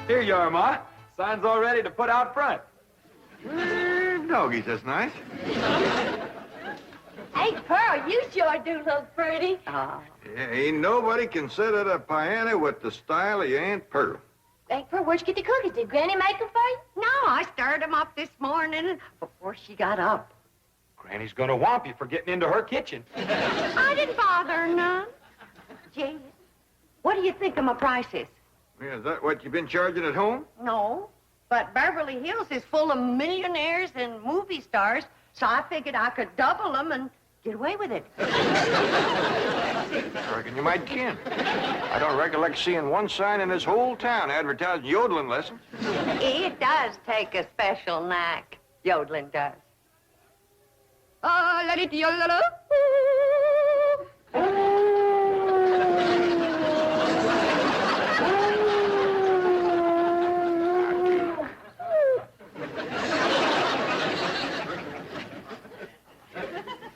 Here you are, Ma. Sign's all ready to put out front. Doggies, that's nice. Hey, Pearl, you sure do look pretty. Yeah, ain't nobody can sit at a piano with the style of your Aunt Pearl. Hey, Pearl, where'd you get the cookies? Did Granny make them for you? No, I stirred them up this morning before she got up. Granny's gonna whomp you for getting into her kitchen. I didn't bother her none. Gee, what do you think of my prices? Yeah, is that what you've been charging at home? No, but Beverly Hills is full of millionaires and movie stars, so I figured I could double them and get away with it. I reckon you might can. I don't recollect seeing one sign in this whole town advertising yodeling lessons. It does take a special knack. Yodeling does. Oh, la di di la la.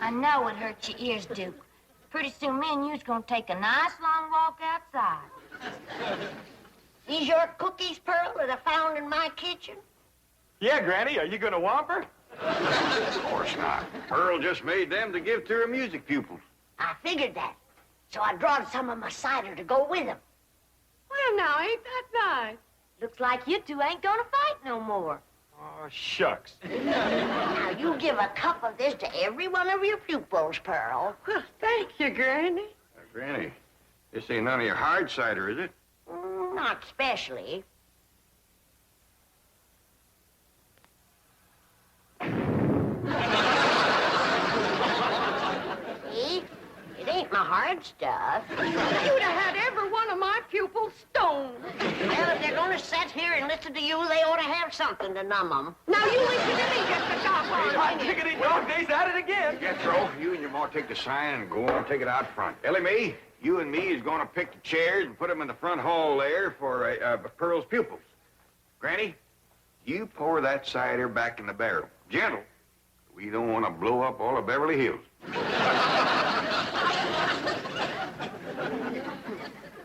I know it hurts your ears, Duke. Pretty soon me and you's gonna take a nice long walk outside. These your cookies, Pearl, that I found in my kitchen? Yeah, Granny, are you gonna whomp her? Of course not. Pearl just made them to give to her music pupils. I figured that. So I drawed some of my cider to go with them. Well, now, ain't that nice? Looks like you two ain't gonna fight no more. Oh, shucks. Now, you give a cup of this to every one of your pupils, Pearl. Well, thank you, Granny. Granny, this ain't none of your hard cider, is it? Not especially. See? It ain't my hard stuff. You'd have had every one of my pupils stoned. Well, if they're gonna sit here and listen to you, they ought to have something to numb them. Now, you listen to me just a Hot doggone minute. tickety dog days at it again. Jethro, you and your ma take the sign and go on, take it out front. Elly Mae, you and me is going to pick the chairs and put them in the front hall there for Pearl's pupils. Granny, you pour that cider back in the barrel. Gentle. We don't want to blow up all of Beverly Hills.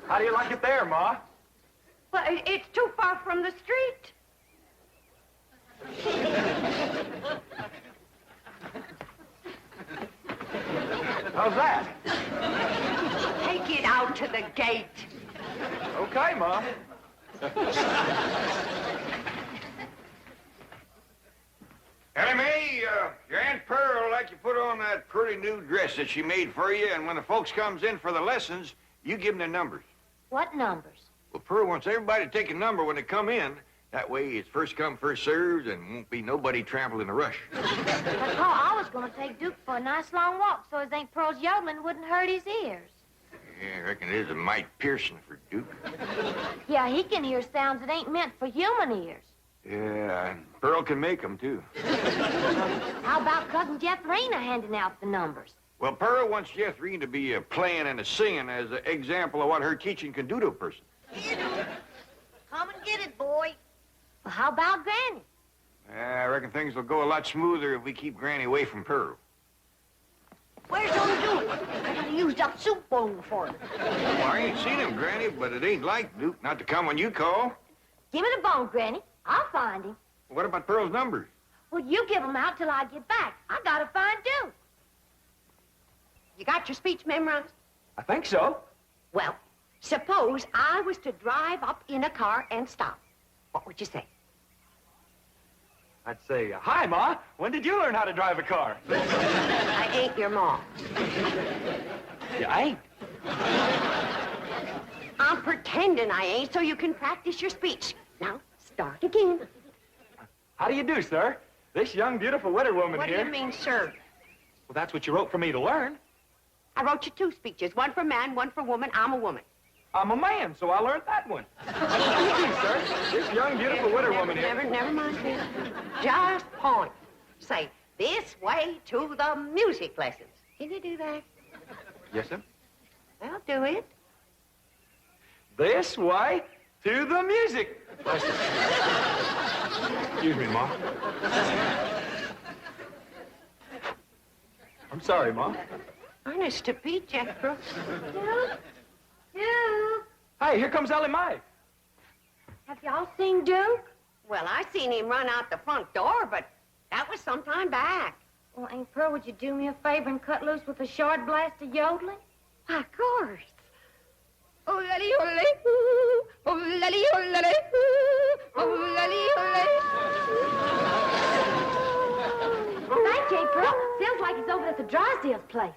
How do you like it there, Ma? Well, it's too far from the street. How's that? Take it out to the gate. Okay, Ma. Elly Mae, your Aunt Pearl like you put on that pretty new dress that she made for you, and when the folks comes in for the lessons, you give them their numbers. What numbers? Well, Pearl wants everybody to take a number when they come in. That way it's first come, first served, and won't be nobody trampled in a rush. But, Pa, I was gonna take Duke for a nice long walk so his Aunt Pearl's yodeling wouldn't hurt his ears. Yeah, I reckon it is a mite piercing for Duke. Yeah, he can hear sounds that ain't meant for human ears. Yeah, and Pearl can make them, too. How about Cousin Jethrina handing out the numbers? Well, Pearl wants Jethrine to be a playing and a singing as an example of what her teaching can do to a person. Come and get it, boy. Well, how about Granny? I reckon things will go a lot smoother if we keep Granny away from Pearl. Where's old Duke? I used up soup bowl for him. Well, I ain't seen him, Granny, but it ain't like Duke not to come when you call. Give me the bone, Granny. I'll find him. What about Pearl's numbers? Well, you give them out till I get back. I gotta find Duke. You got your speech memorized? I think so. Well, suppose I was to drive up in a car and stop. What would you say? I'd say, hi, Ma. When did you learn how to drive a car? I ain't your mom. Yeah, I ain't. I'm pretending I ain't so you can practice your speech. Now, start again. How do you do, sir? This young, beautiful widow woman What here. do you mean, sir? Well, that's what you wrote for me to learn. I wrote you 2 speeches, one for man, one for woman. I'm a woman. I'm a man, so I learned that one. Sir, this young, beautiful widow woman here. Never mind me. Just point. Say, this way to the music lessons. Can you do that? Yes, sir. Well, do it. This way to the music. Excuse me, Ma. I'm sorry, Ma. Honest to Pete, Jethro. Duke? Duke? Hey, here comes Elly Mae. Have y'all seen Duke? Well, I seen him run out the front door, but that was some time back. Well, Aunt Pearl, would you do me a favor and cut loose with a short blast of yodeling? Of course. Oh, lally, oh, lally, ooh. Oh, lally, oh, lally, ooh. Oh, lally, oh, lally. Thank you, Aunt Pearl. Sounds like he's over at the Drysdale's place.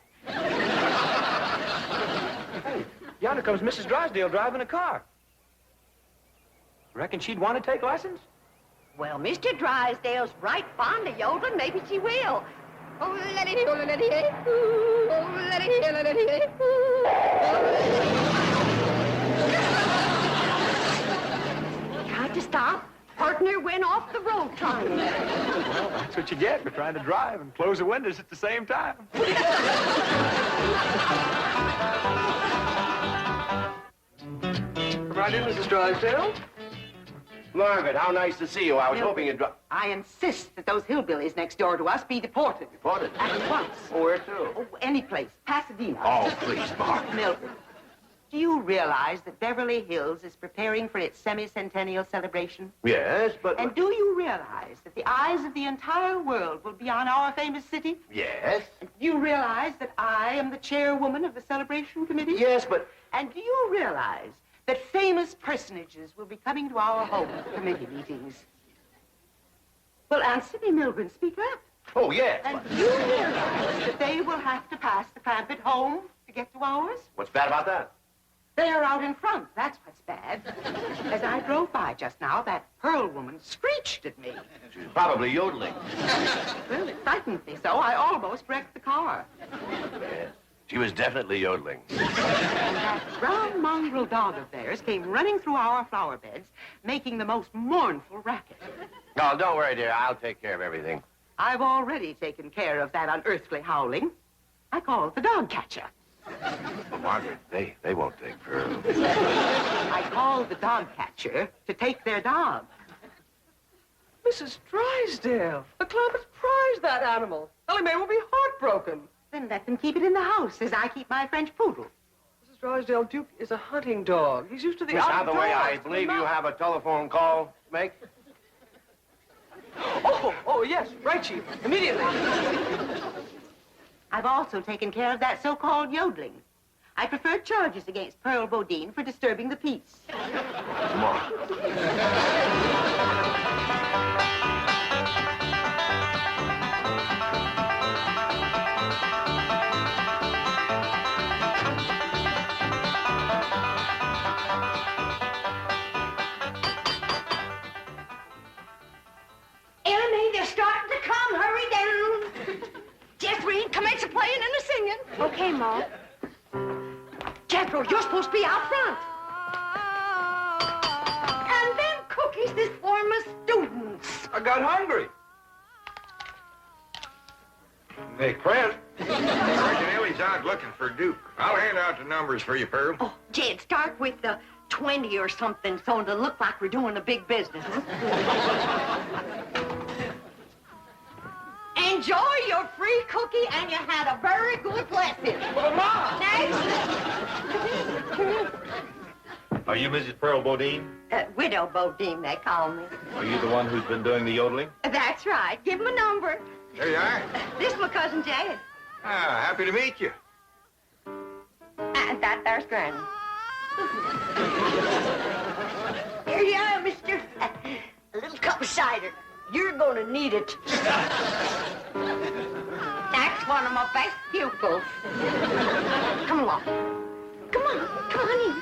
Hey, yonder comes Mrs. Drysdale driving a car. Reckon she'd want to take lessons? Well, Mr. Drysdale's right fond of yodeling. Maybe she will. Oh, lally, oh, lally, ooh. Oh, lally, oh, lally, ooh. Tried to stop. Partner went off the road trying. Well, that's what you get for trying to drive and close the windows at the same time. Come right in, Mrs. Drysdale. Margaret, how nice to see you. I was hoping you'd... I insist that those hillbillies next door to us be deported. Deported? At once. Oh, where to? Oh, any place. Pasadena. Oh, please, Margaret. Milton, do you realize that Beverly Hills is preparing for its semi-centennial celebration? Yes, but... And do you realize that the eyes of the entire world will be on our famous city? Yes? And do you realize that I am the chairwoman of the celebration committee? Yes, but... And do you realize that famous personages will be coming to our home committee meetings? Well, answer me, Milburn. Speak up. Oh, yes. And do you realize that they will have to pass the clamp at home to get to ours? What's bad about that? They're out in front. That's what's bad. As I drove by just now, that Pearl woman screeched at me. She's probably yodeling. Well, it frightened me so I almost wrecked the car. Yes. She was definitely yodeling. And that brown mongrel dog of theirs came running through our flower beds, making the most mournful racket. Oh, don't worry, dear. I'll take care of everything. I've already taken care of that unearthly howling. I called the dog catcher. Well, Margaret, they won't take Pearl. I called the dog catcher to take their dog. Mrs. Drysdale, the Clampetts prize that animal. Elly May will be heartbroken. Then let them keep it in the house as I keep my French poodle. Mrs. Drysdale, Duke is a hunting dog. He's used to the Miss outdoors. Hathaway, I believe you have a telephone call to make. Oh, yes. Right, Chief. Immediately. I've also taken care of that so-called yodeling. I preferred charges against Pearl Bodine for disturbing the peace. Come on. Elly, they're starting to come. Hurry down. Jeffrey, commence the playing and the singing. Okay, Ma. Jethro, you're supposed to be out front. And them cookies is for my students. I got hungry. Hey, Clint. Sergeant Elly's out looking for Duke. I'll hand out the numbers for you, Pearl. Oh, Jed, start with the 20 or something so it'll look like we're doing a big business. Enjoy your free cookie, and you had a very good lesson. Well, Ma! Next. Are you Mrs. Pearl Bodine? Widow Bodine, they call me. Are you the one who's been doing the yodeling? That's right. Give him a number. There you are. This is my cousin Jed. Ah, happy to meet you. And that there's Granny. Here you are, mister. A little cup of cider. You're gonna need it. That's one of my best pupils. Come along. Come on in.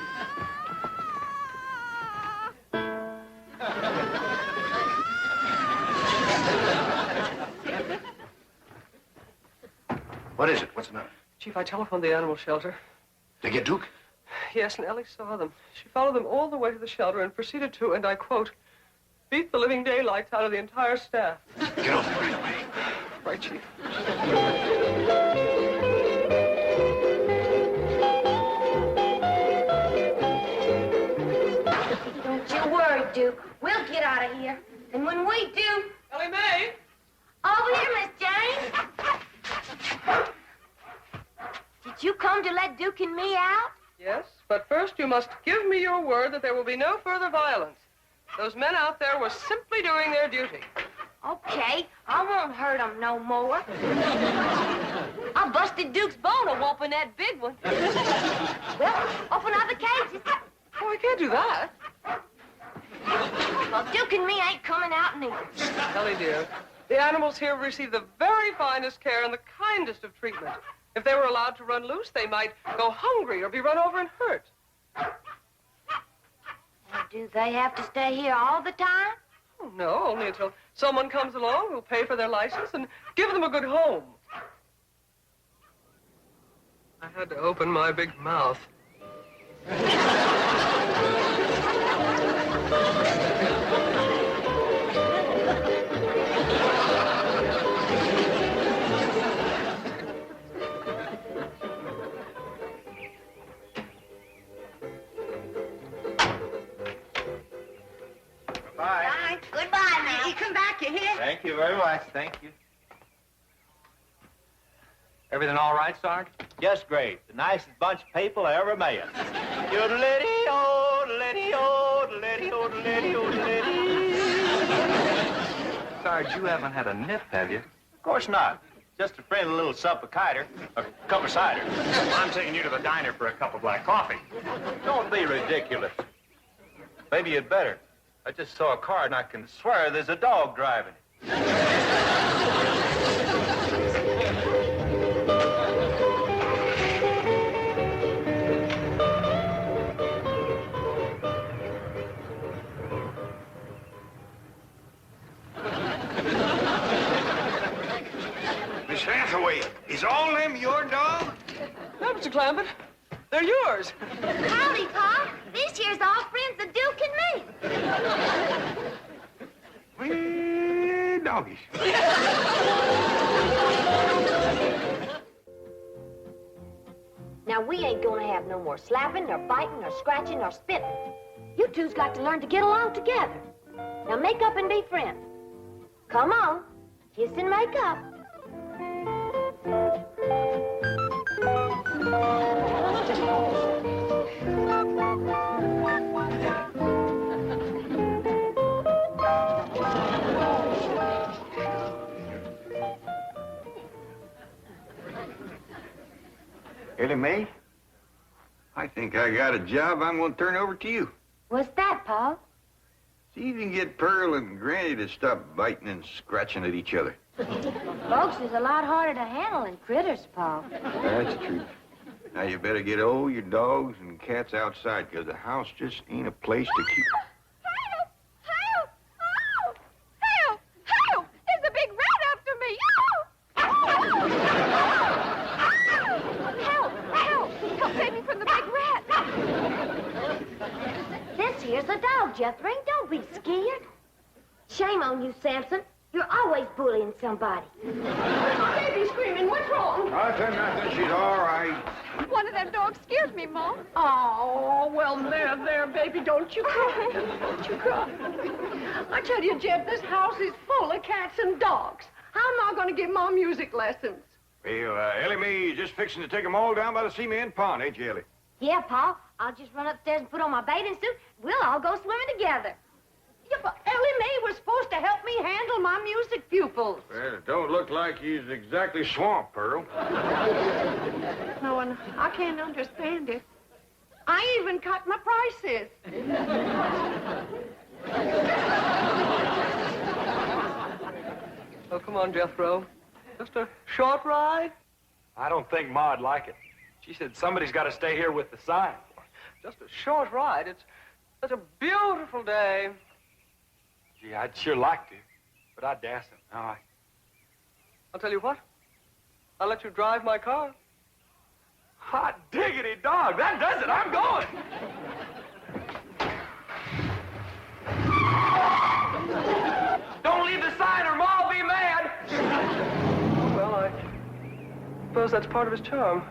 What is it? What's the matter? Chief, I telephoned the animal shelter. They get Duke? Yes, and Elly saw them. She followed them all the way to the shelter and proceeded to, and I quote, beat the living daylights out of the entire staff. Get over there right away. Right, Chief. Don't you worry, Duke. We'll get out of here. And when we do... Elly May! Over here, Miss Jane. Did you come to let Duke and me out? Yes, but first you must give me your word that there will be no further violence. Those men out there were simply doing their duty. Okay, I won't hurt him no more. I busted Duke's bone a whooping that big one. Well, open up the cages. Oh, I can't do that. Well, Duke and me ain't coming out neither. Elly, dear, the animals here receive the very finest care and the kindest of treatment. If they were allowed to run loose, they might go hungry or be run over and hurt. Do they have to stay here all the time? Oh, no, only until someone comes along who'll pay for their license and give them a good home. I had to open my big mouth. Bye. Goodbye now. You come back, you hear? Thank you very much. Thank you. Everything all right, Sarge? Just great. The nicest bunch of people I ever met. Sarge, you haven't had a nip, have you? Of course not. Just a friendly little sup of cider, a cup of cider. I'm taking you to the diner for a cup of black coffee. Don't be ridiculous. Maybe you'd better. I just saw a car and I can swear there's a dog driving it. Miss Hathaway, is all them your dog? No, Mr. Clampett, they're yours. Howdy, Pa. This year's all friends of Duke and me. Well, doggies. Now, we ain't gonna have no more slapping, nor biting, nor scratching, nor spitting. You two's got to learn to get along together. Now, make up and be friends. Come on. Kiss and make up. Elly May, I think I got a job I'm going to turn over to you. What's that, Pa? See if you can get Pearl and Granny to stop biting and scratching at each other. Folks is a lot harder to handle than critters, Pa. That's true. Now, you better get all your dogs and cats outside, because the house just ain't a place to keep... Help! Help! Oh! Help! Help! There's a big rat after me! Oh! Help! Help! Help save me from the big rat! This here's a dog, Jethro. Don't be scared. Shame on you, Samson. You're always bullying somebody. Baby's screaming. What's wrong? Nothing. She's all right. One of them dogs scared me, Mom. Oh, well, there, baby. Don't you cry. Don't you cry. I tell you, Jeb, this house is full of cats and dogs. How am I going to give Mom music lessons? Well, Elly May, just fixing to take them all down by the cement pond, ain't you, Elly? Yeah, Pa. I'll just run upstairs and put on my bathing suit. We'll all go swimming together. Yeah, but Elly May was supposed to help me handle my music pupils. Well, it don't look like he's exactly swamped, Pearl. No, and I can't understand it. I even cut my prices. Oh, come on, Jethro. Just a short ride? I don't think Ma'd like it. She said somebody's got to stay here with the sign. Just a short ride. It's such a beautiful day. Gee, I'd sure like to, but I dasn't. No, I'll tell you what. I'll let you drive my car. Hot diggity dog, that does it. I'm going. Don't leave the sign or Ma'll be mad. Well, I suppose that's part of his charm.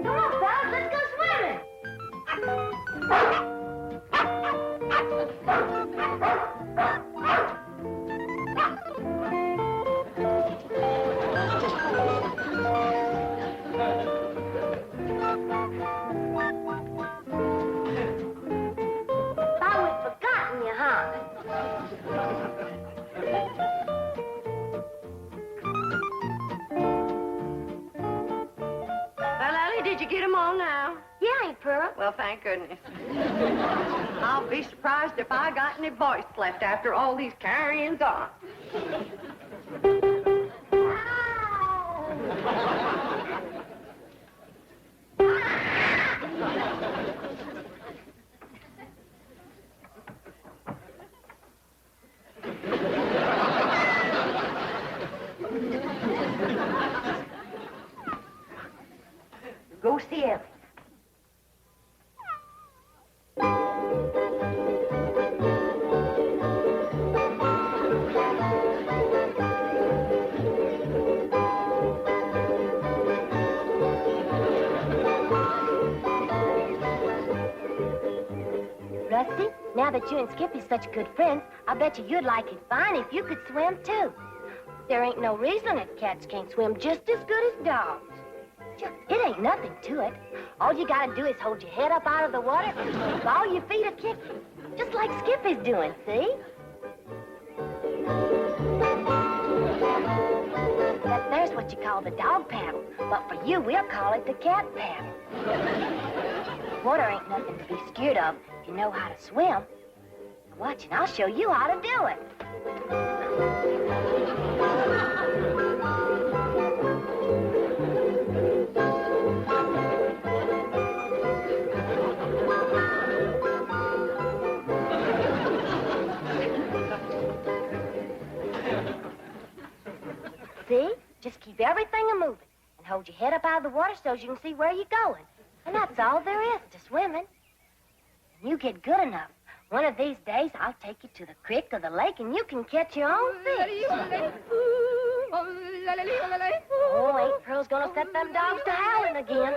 Come on, fellas. Let's go swimming. now? Yeah, Aunt Pearl. Well, thank goodness. I'll be surprised if I got any voice left after all these carryings on. Go see Elly. Rusty, now that you and Skippy's such good friends, I bet you'd like it fine if you could swim, too. There ain't no reason that cats can't swim just as good as dogs. It ain't nothing to it. All you gotta do is hold your head up out of the water and all your feet are kicking. Just like Skippy's doing, see? There's what you call the dog paddle. But for you, we'll call it the cat paddle. Water ain't nothing to be scared of if you know how to swim. Watch, and I'll show you how to do it. See? Just keep everything a-moving and hold your head up out of the water so you can see where you're going. And that's all there is to swimming. And you get good enough, one of these days I'll take you to the creek or the lake and you can catch your own fish. Oh, Aunt Pearl's gonna set them dogs to howling again.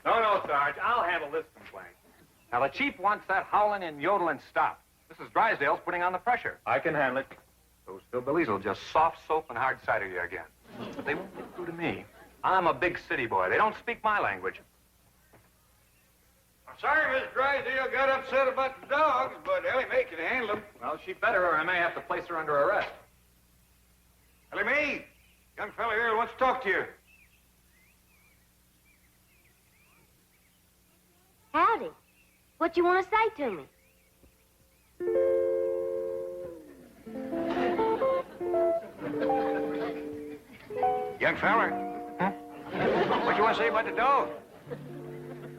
No, Sarge. I'll handle this complaint. Now, the chief wants that howling and yodeling stopped. Mrs. Drysdale's putting on the pressure. I can handle it. Those hillbillies will just soft soap and hard cider you again. But they won't get through to me. I'm a big city boy. They don't speak my language. I'm sorry Miss Drysdale got upset about the dogs, but Elly May can handle them. Well, she better, or I may have to place her under arrest. Elly May, young fella here wants to talk to you. Howdy. What you want to say to me? Young fella. Huh? What you want to say about the dog?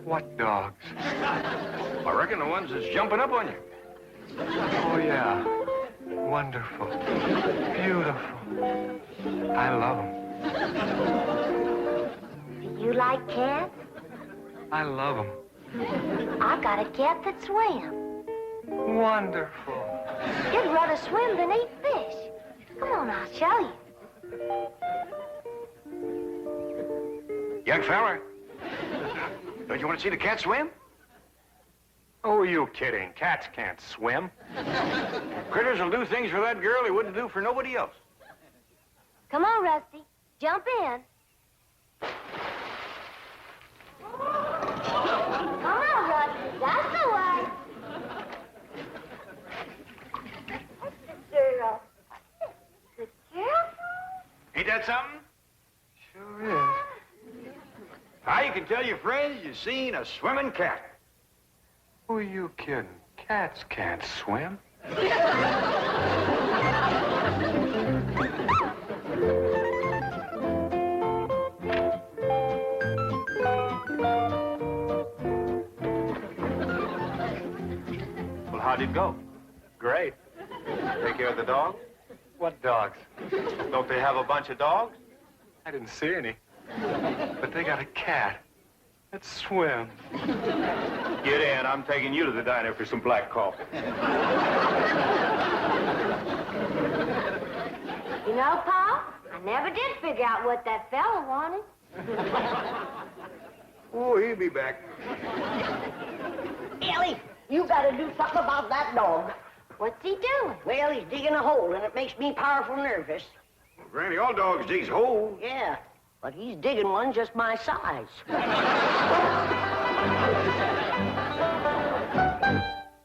What dogs? I reckon the ones that's jumping up on you. Oh, yeah. Wonderful. Beautiful. I love them. Do you like cats? I love them. I got a cat that swims. Wonderful. He'd rather swim than eat fish. Come on, I'll show you. Young fella. Don't you want to see the cat swim? Oh, you kidding. Cats can't swim. Critters will do things for that girl he wouldn't do for nobody else. Come on, Rusty. Jump in. Come on, Rusty. That's the way. Good girl. Good girl. Ain't that something? Sure is. Now you can tell your friends you've seen a swimming cat. Who are you kidding? Cats can't swim. Well, how'd it go? Great. Take care of the dogs? What dogs? Don't they have a bunch of dogs? I didn't see any. But they got a cat that swims. Get in. I'm taking you to the diner for some black coffee. You know, Pa, I never did figure out what that fella wanted. Oh, he'll be back. Elly, you gotta do something about that dog. What's he doing? Well, he's digging a hole, and it makes me powerful nervous. Well, Granny, all dogs digs holes. Yeah, but he's digging one just my size.